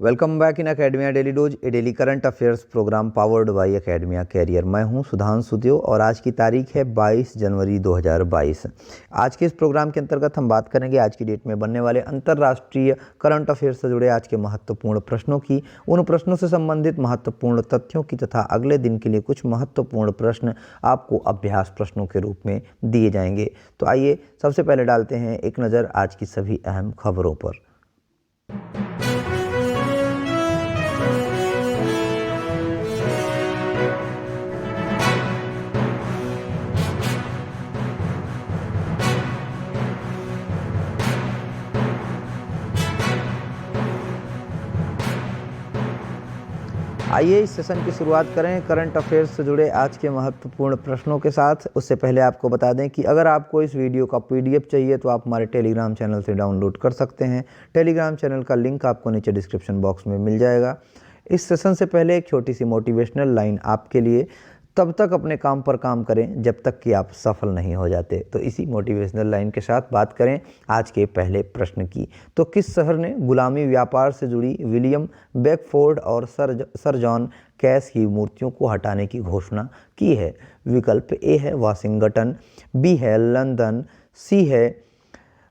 Welcome back in Academia daily dose, a daily current affairs programme powered by Academia career. मैं हूं सुधांशु देव और आज की तारीख है 22 जनवरी 2022। आज के इस प्रोग्राम के अंतर्गत हम बात करेंगे आज की डेट में बनने वाले अंतर्राष्ट्रीय करंट अफेयर्स से जुड़े आज के महत्वपूर्ण प्रश्नों की, उन प्रश्नों से संबंधित महत्वपूर्ण तथ्यों की तथा अगले दिन के लिए कुछ महत्वपूर्ण प्रश्न आपको अभ्यास प्रश्नों के रूप में दिए जाएंगे। तो आइए सबसे पहले डालते हैं एक नज़र आज की सभी अहम खबरों पर। आइए इस सेशन की शुरुआत करें करंट अफेयर्स से जुड़े आज के महत्वपूर्ण प्रश्नों के साथ। उससे पहले आपको बता दें कि अगर आपको इस वीडियो का पीडीएफ चाहिए तो आप हमारे टेलीग्राम चैनल से डाउनलोड कर सकते हैं। टेलीग्राम चैनल का लिंक आपको नीचे डिस्क्रिप्शन बॉक्स में मिल जाएगा। इस सेशन से पहले एक छोटी सी मोटिवेशनल लाइन आपके लिए, तब तक अपने काम पर काम करें जब तक कि आप सफल नहीं हो जाते। तो इसी मोटिवेशनल लाइन के साथ बात करें आज के पहले प्रश्न की। तो किस शहर ने गुलामी व्यापार से जुड़ी विलियम बेकफोर्ड और सर जॉन कैश की मूर्तियों को हटाने की घोषणा की है? विकल्प ए है वाशिंगटन, बी है लंदन, सी है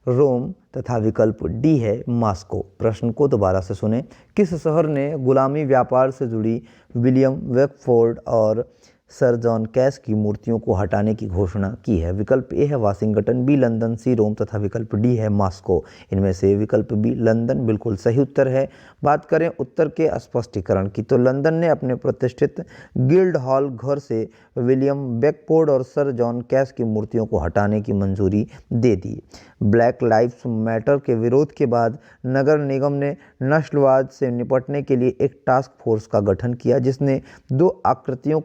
रोम तथा विकल्प डी है मॉस्को। प्रश्न को दोबारा से सुने। किस शहर ने गुलामी व्यापार से जुड़ी विलियम बेकफोर्ड और सर जॉन कैश की मूर्तियों को हटाने की घोषणा की है? विकल्प ए है वाशिंगटन, बी लंदन, सी रोम तथा विकल्प डी है मॉस्को। इनमें से विकल्प बी लंदन बिल्कुल सही उत्तर है। बात करें उत्तर के स्पष्टीकरण की तो लंदन ने अपने प्रतिष्ठित गिल्ड हॉल घर से विलियम बेकफोर्ड और सर जॉन कैश की मूर्तियों को हटाने की मंजूरी दे दी। ब्लैक लाइव्स मैटर के विरोध के बाद नगर निगम ने नस्लवाद से निपटने के लिए एक टास्क फोर्स का गठन किया जिसने दो आकृतियों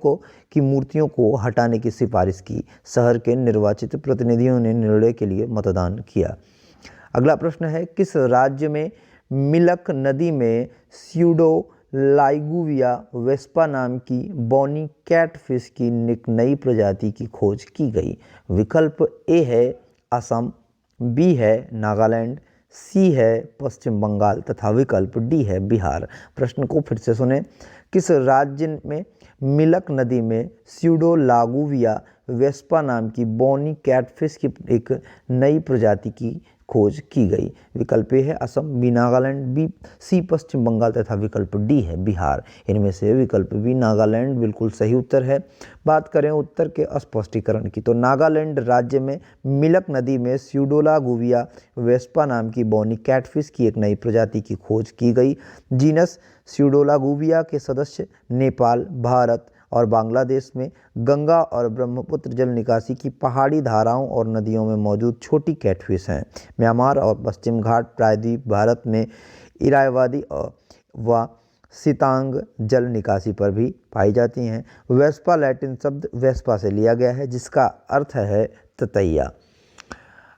की मूर्तियों को हटाने की सिफारिश की। शहर के निर्वाचित प्रतिनिधियों ने निर्णय के लिए मतदान किया। अगला प्रश्न है किस राज्य में मिलक नदी में स्यूडो लाइगुविया वेस्पा नाम की बॉनी कैटफिश की एक नई प्रजाति की खोज की गई? विकल्प ए है असम, बी है नागालैंड, सी है पश्चिम बंगाल तथा विकल्प डी है बिहार। प्रश्न को फिर से सुने। किस राज्य में मिलक नदी में स्यूडो लागुविया वेस्पा नाम की बॉनी कैटफिश की एक नई प्रजाति की खोज की गई? विकल्प ए है Assam, B Nagaland, B C Paschim Bangal तथा विकल्प डी है बिहार। इनमें से विकल्प बी नागालैंड बिल्कुल सही उत्तर है। बात करें उत्तर के स्पष्टीकरण की तो नागालैंड राज्य में मिलक नदी में स्यूडोलागुविया वेस्पा नाम की बॉनी कैटफिश की एक नई प्रजाति की खोज की गई। जीनस स्यूडोलागुविया के सदस्य नेपाल, भारत और बांग्लादेश में गंगा और ब्रह्मपुत्र जल निकासी की पहाड़ी धाराओं और नदियों में मौजूद छोटी कैटफिश हैं। म्यांमार और पश्चिम घाट प्रायद्वीप भारत में इरावदी व सितांग जल निकासी पर भी पाई जाती हैं। वेस्पा लैटिन शब्द वेस्पा से लिया गया है जिसका अर्थ है ततैया।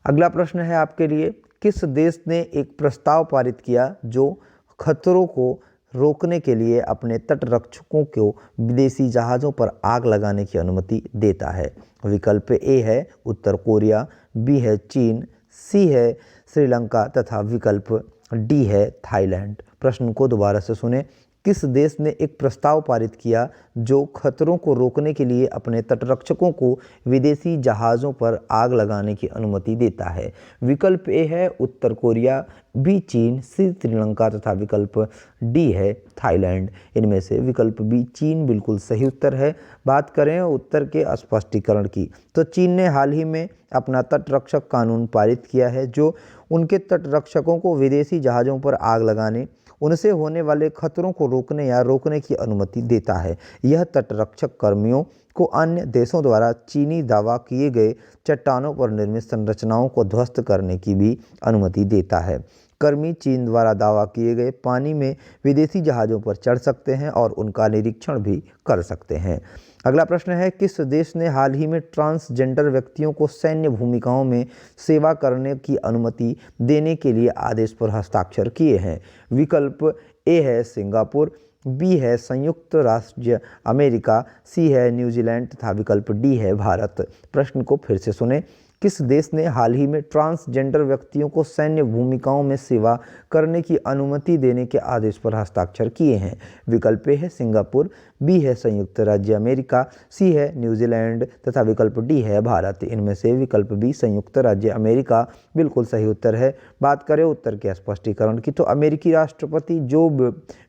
अगला प्रश्न है आपके लिए किस देश ने एक प्रस्ताव पारित किया जो खतरों को रोकने के लिए अपने तटरक्षकों को विदेशी जहाज़ों पर आग लगाने की अनुमति देता है? विकल्प ए है उत्तर कोरिया, बी है चीन, सी है श्रीलंका तथा विकल्प डी है थाईलैंड। प्रश्न को दोबारा से सुने। किस देश ने एक प्रस्ताव पारित किया जो खतरों को रोकने के लिए अपने तटरक्षकों को विदेशी जहाज़ों पर आग लगाने की अनुमति देता है? विकल्प ए है उत्तर कोरिया, बी चीन, सी श्रीलंका तथा विकल्प डी है थाईलैंड। इनमें से विकल्प बी चीन बिल्कुल सही उत्तर है। बात करें उत्तर के स्पष्टीकरण की तो चीन ने हाल ही में अपना तटरक्षक कानून पारित किया है जो उनके तटरक्षकों को विदेशी जहाज़ों पर आग लगाने, उनसे होने वाले खतरों को रोकने की अनुमति देता है। यह तटरक्षक कर्मियों को अन्य देशों द्वारा चीनी दावा किए गए चट्टानों पर निर्मित संरचनाओं को ध्वस्त करने की भी अनुमति देता है। कर्मी चीन द्वारा दावा किए गए पानी में विदेशी जहाज़ों पर चढ़ सकते हैं और उनका निरीक्षण भी कर सकते हैं। अगला प्रश्न है किस देश ने हाल ही में ट्रांसजेंडर व्यक्तियों को सैन्य भूमिकाओं में सेवा करने की अनुमति देने के लिए आदेश पर हस्ताक्षर किए हैं? विकल्प ए है सिंगापुर, बी है संयुक्त राज्य अमेरिका, सी है न्यूजीलैंड तथा विकल्प डी है भारत। प्रश्न को फिर से सुने। किस देश ने हाल ही में ट्रांसजेंडर व्यक्तियों को सैन्य भूमिकाओं में सेवा करने की अनुमति देने के आदेश पर हस्ताक्षर किए हैं? विकल्प ए है सिंगापुर, बी है संयुक्त राज्य अमेरिका, सी है न्यूजीलैंड तथा विकल्प डी है भारत। इनमें से विकल्प बी संयुक्त राज्य अमेरिका बिल्कुल सही उत्तर है। बात करें उत्तर के स्पष्टीकरण की, तो अमेरिकी राष्ट्रपति जो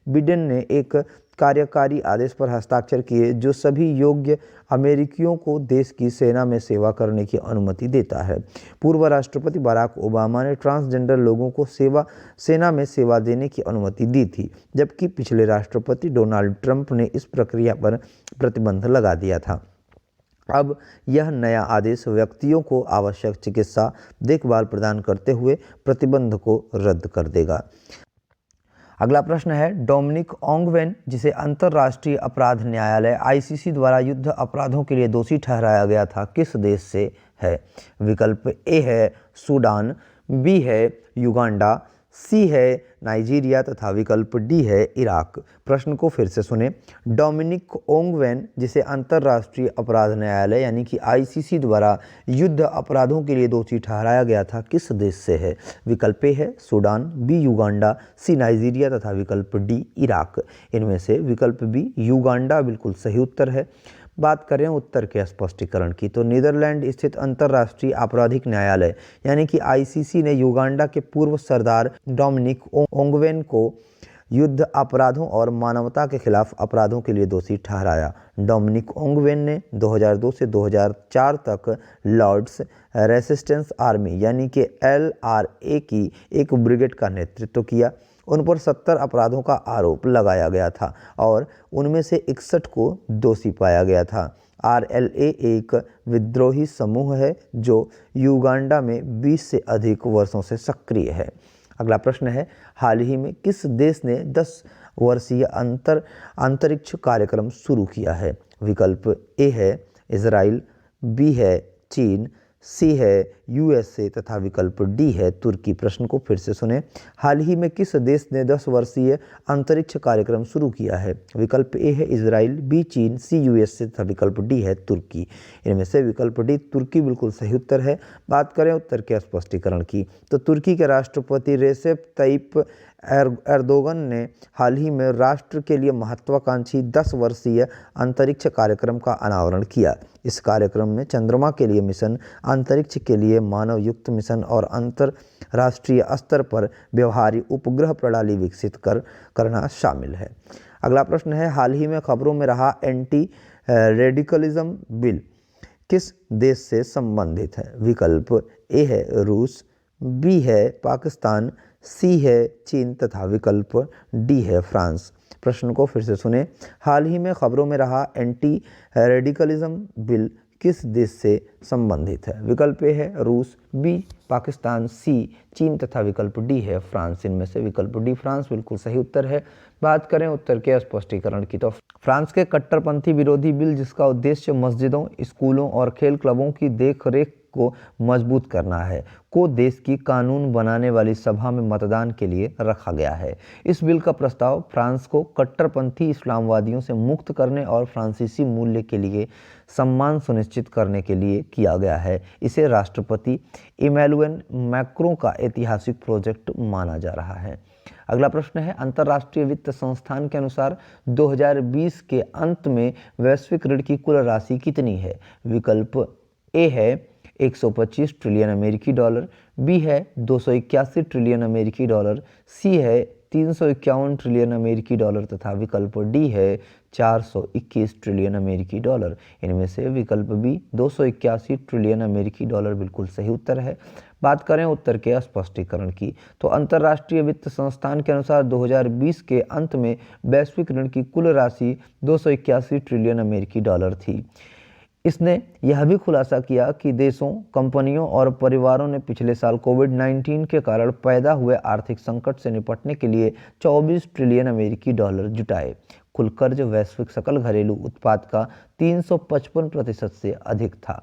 बिडेन ने एक कार्यकारी आदेश पर हस्ताक्षर किए जो सभी योग्य अमेरिकियों को देश की सेना में सेवा करने की अनुमति देता है। पूर्व राष्ट्रपति बराक ओबामा ने ट्रांसजेंडर लोगों को सेना में सेवा देने की अनुमति दी थी, जबकि पिछले राष्ट्रपति डोनाल्ड ट्रंप ने इस प्रक्रिया पर प्रतिबंध लगा दिया था। अब यह नया आदेश व्यक्तियों को आवश्यक चिकित्सा देखभाल प्रदान करते हुए प्रतिबंध को रद्द कर देगा। अगला प्रश्न है, डोमिनिक ओंगवेन जिसे अंतर्राष्ट्रीय अपराध न्यायालय आईसीसी द्वारा युद्ध अपराधों के लिए दोषी ठहराया गया था, किस देश से है? विकल्प ए है सूडान, बी है युगांडा, सी है नाइजीरिया तथा विकल्प डी है इराक। प्रश्न को फिर से सुने। डोमिनिक ओंगवेन जिसे अंतर्राष्ट्रीय अपराध न्यायालय यानी कि आईसीसी द्वारा युद्ध अपराधों के लिए दोषी ठहराया गया था, किस देश से है? विकल्प ए है सूडान, बी युगांडा, सी नाइजीरिया तथा विकल्प डी इराक। इनमें से विकल्प बी युगांडा बिल्कुल सही उत्तर है। बात करें उत्तर के स्पष्टीकरण की, तो नीदरलैंड स्थित अंतर्राष्ट्रीय आपराधिक न्यायालय यानी कि आईसीसी ने युगांडा के पूर्व सरदार डोमिनिक ओंगवेन को युद्ध अपराधों और मानवता के खिलाफ अपराधों के लिए दोषी ठहराया। डोमिनिक ओंगवेन ने 2002 से 2004 तक लॉर्ड्स रेसिस्टेंस आर्मी यानी कि LRA की एक ब्रिगेड का नेतृत्व किया। उन पर 70 अपराधों का आरोप लगाया गया था और उनमें से 61 को दोषी पाया गया था। RLA एक विद्रोही समूह है जो युगांडा में 20 से अधिक वर्षों से सक्रिय है। अगला प्रश्न है, हाल ही में किस देश ने 10 वर्षीय अंतरिक्ष कार्यक्रम शुरू किया है? विकल्प ए है इजराइल, बी है चीन, सी है USA तथा विकल्प डी है तुर्की। प्रश्न को फिर से सुने। हाल ही में किस देश ने 10 वर्षीय अंतरिक्ष कार्यक्रम शुरू किया है? विकल्प ए है इजराइल, बी चीन, सी USA तथा विकल्प डी है तुर्की। इनमें से विकल्प डी तुर्की बिल्कुल सही उत्तर है। बात करें उत्तर के स्पष्टीकरण की, तो तुर्की के राष्ट्रपति रेसेप तय्यिप एर्दोगन ने हाल ही में राष्ट्र के लिए महत्वाकांक्षी 10 वर्षीय अंतरिक्ष कार्यक्रम का अनावरण किया। इस कार्यक्रम में चंद्रमा के लिए मिशन, अंतरिक्ष के लिए मानव युक्त मिशन और अंतरराष्ट्रीय स्तर पर व्यवहार्य उपग्रह प्रणाली विकसित करना शामिल है। अगला प्रश्न है, हाल ही में खबरों में रहा एंटी रेडिकलिज्म बिल किस देश से संबंधित है? विकल्प ए है रूस, बी है पाकिस्तान, सी है चीन तथा विकल्प डी है फ्रांस। प्रश्न को फिर से सुने। हाल ही में खबरों में रहा एंटी रेडिकलिज्म बिल किस देश से संबंधित है? विकल्प ए है रूस, बी पाकिस्तान, सी चीन तथा विकल्प डी है फ्रांस। इनमें से विकल्प डी फ्रांस बिल्कुल सही उत्तर है। बात करें उत्तर के स्पष्टीकरण की, तो फ्रांस के कट्टरपंथी विरोधी बिल जिसका उद्देश्य मस्जिदों, स्कूलों और खेल क्लबों की देखरेख को मजबूत करना है को देश की कानून बनाने वाली सभा में मतदान के लिए रखा गया है। इस बिल का प्रस्ताव फ्रांस को कट्टरपंथी इस्लामवादियों से मुक्त करने और फ्रांसीसी मूल्य के लिए सम्मान सुनिश्चित करने के लिए किया गया है। इसे राष्ट्रपति इमैनुएल मैक्रों का ऐतिहासिक प्रोजेक्ट माना जा रहा है। अगला प्रश्न है, अंतर्राष्ट्रीय वित्त संस्थान के अनुसार 2020 के अंत में वैश्विक ऋण की कुल राशि कितनी है? विकल्प ए है 125 ट्रिलियन अमेरिकी डॉलर, बी है 281 ट्रिलियन अमेरिकी डॉलर, सी है 351 ट्रिलियन अमेरिकी डॉलर तथा विकल्प डी है 421 ट्रिलियन अमेरिकी डॉलर। इनमें से विकल्प बी 281 ट्रिलियन अमेरिकी डॉलर बिल्कुल सही उत्तर है। बात करें उत्तर के स्पष्टीकरण की, तो अंतर्राष्ट्रीय वित्त संस्थान के अनुसार 2020 के अंत में वैश्विक ऋण की कुल राशि 281 ट्रिलियन अमेरिकी डॉलर थी। इसने यह भी खुलासा किया कि देशों, कंपनियों और परिवारों ने पिछले साल कोविड-19 के कारण पैदा हुए आर्थिक संकट से निपटने के लिए 24 ट्रिलियन अमेरिकी डॉलर जुटाए। कुल कर्ज वैश्विक सकल घरेलू उत्पाद का 355% से अधिक था।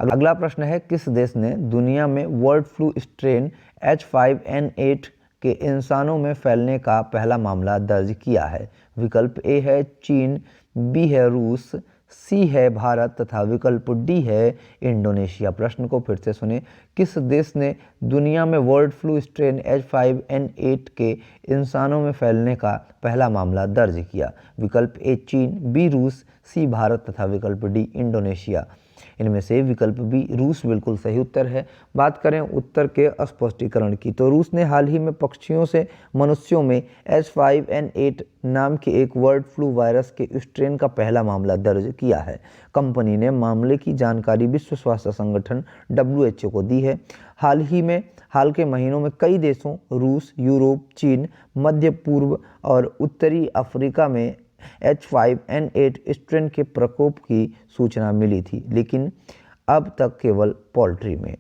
अगला प्रश्न है, किस देश ने दुनिया में बर्ड फ्लू स्ट्रेन H5N8 के इंसानों में फैलने का पहला मामला दर्ज किया है? विकल्प ए है चीन, बी है रूस, सी है भारत तथा विकल्प डी है इंडोनेशिया। प्रश्न को फिर से सुने, किस देश ने दुनिया में बर्ड फ्लू स्ट्रेन H5N8 के इंसानों में फैलने का पहला मामला दर्ज किया? विकल्प ए चीन, बी रूस, सी भारत तथा विकल्प डी इंडोनेशिया। इनमें से विकल्प बी रूस बिल्कुल सही उत्तर है। बात करें उत्तर के स्पष्टीकरण की, तो रूस ने हाल ही में पक्षियों से मनुष्यों में H5N8 नाम के एक बर्ड फ्लू वायरस के स्ट्रेन का पहला मामला दर्ज किया है। कंपनी ने मामले की जानकारी विश्व स्वास्थ्य संगठन WHO को दी है। हाल के महीनों में कई देशों रूस, यूरोप, चीन, मध्य पूर्व और उत्तरी अफ्रीका में H5N8 स्ट्रेन के प्रकोप की सूचना मिली थी, लेकिन अब तक केवल पोल्ट्री में।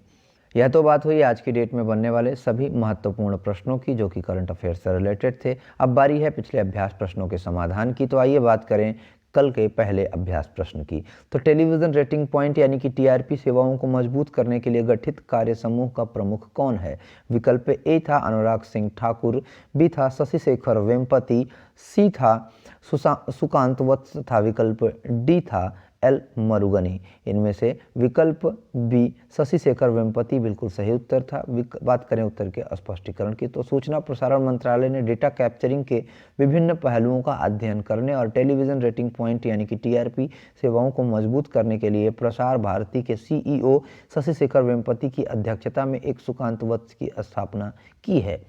यह तो बात हुई आज की डेट में बनने वाले सभी महत्वपूर्ण प्रश्नों की, जो कि करंट अफेयर्स से रिलेटेड थे। अब बारी है पिछले अभ्यास प्रश्नों के समाधान की। तो आइए बात करें कल के पहले अभ्यास प्रश्न की। तो टेलीविजन रेटिंग पॉइंट यानी कि TRP सेवाओं को मजबूत करने के लिए गठित कार्य समूह का प्रमुख कौन है? विकल्प ए था अनुराग सिंह ठाकुर, बी था शशि शेखर वेम्पति, सी था सुकांत वत्स था विकल्प डी था एल मरुगनी। इनमें से विकल्प बी शशि शेखर वेम्पति बिल्कुल सही उत्तर था। बात करें उत्तर के स्पष्टीकरण की, तो सूचना प्रसारण मंत्रालय ने डेटा कैप्चरिंग के विभिन्न पहलुओं का अध्ययन करने और टेलीविजन रेटिंग पॉइंट यानी कि TRP सेवाओं को मजबूत करने के लिए प्रसार भारती के CEO शशि शेखर वेम्पति की अध्यक्षता में एक सुकांत वत्स की स्थापना की है।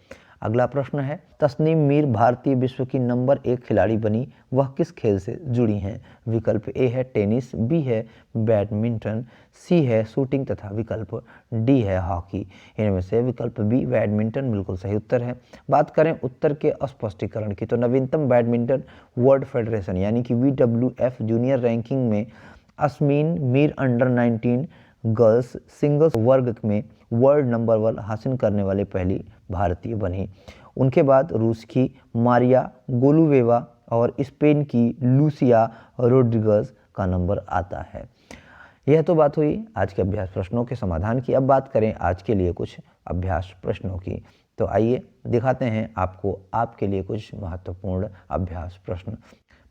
अगला प्रश्न है, तस्नीम मीर भारतीय विश्व की नंबर 1 खिलाड़ी बनी, वह किस खेल से जुड़ी हैं? विकल्प ए है टेनिस, बी है बैडमिंटन, सी है शूटिंग तथा विकल्प डी है हॉकी। इनमें से विकल्प बी बैडमिंटन बिल्कुल सही उत्तर है। बात करें उत्तर के स्पष्टीकरण की, तो नवीनतम बैडमिंटन वर्ल्ड फेडरेशन यानी कि WWF जूनियर रैंकिंग में अस्मीन मीर अंडर 19 गर्ल्स सिंगल्स वर्ग में वर्ल्ड नंबर 1 हासिल करने वाले पहली भारतीय बनी। उनके बाद रूस की मारिया गोलुवेवा और स्पेन की लूसिया रोड्रिगज का नंबर आता है। यह तो बात हुई आज के अभ्यास प्रश्नों के समाधान की। अब बात करें आज के लिए कुछ अभ्यास प्रश्नों की। तो आइए दिखाते हैं आपको आपके लिए कुछ महत्वपूर्ण अभ्यास प्रश्न।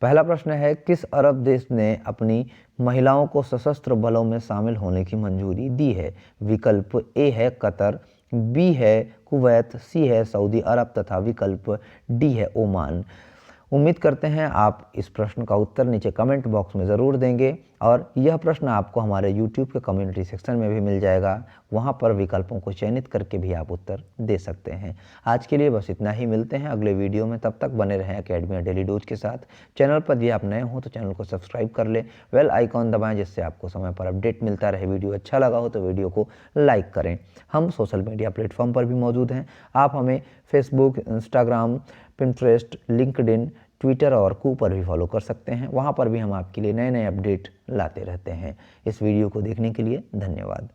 पहला प्रश्न है, किस अरब देश ने अपनी महिलाओं को सशस्त्र बलों में शामिल होने की मंजूरी दी है? विकल्प ए है कतर, बी है कुवैत, सी है सऊदी अरब तथा विकल्प डी है ओमान। उम्मीद करते हैं आप इस प्रश्न का उत्तर नीचे कमेंट बॉक्स में ज़रूर देंगे और यह प्रश्न आपको हमारे YouTube के कम्युनिटी सेक्शन में भी मिल जाएगा। वहां पर विकल्पों को चयनित करके भी आप उत्तर दे सकते हैं। आज के लिए बस इतना ही, मिलते हैं अगले वीडियो में। तब तक बने रहें एकेडमी डेली डोज के साथ। चैनल पर यदि आप नए हो तो चैनल को सब्सक्राइब कर ले, बेल आइकॉन दबाएं जिससे आपको समय पर अपडेट मिलता रहे। वीडियो अच्छा लगा हो तो वीडियो को लाइक करें। हम सोशल मीडिया प्लेटफॉर्म पर भी मौजूद हैं। आप हमें Facebook, Instagram, Pinterest, LinkedIn, Twitter और कू पर भी फॉलो कर सकते हैं। वहाँ पर भी हम आपके लिए नए नए अपडेट लाते रहते हैं। इस वीडियो को देखने के लिए धन्यवाद।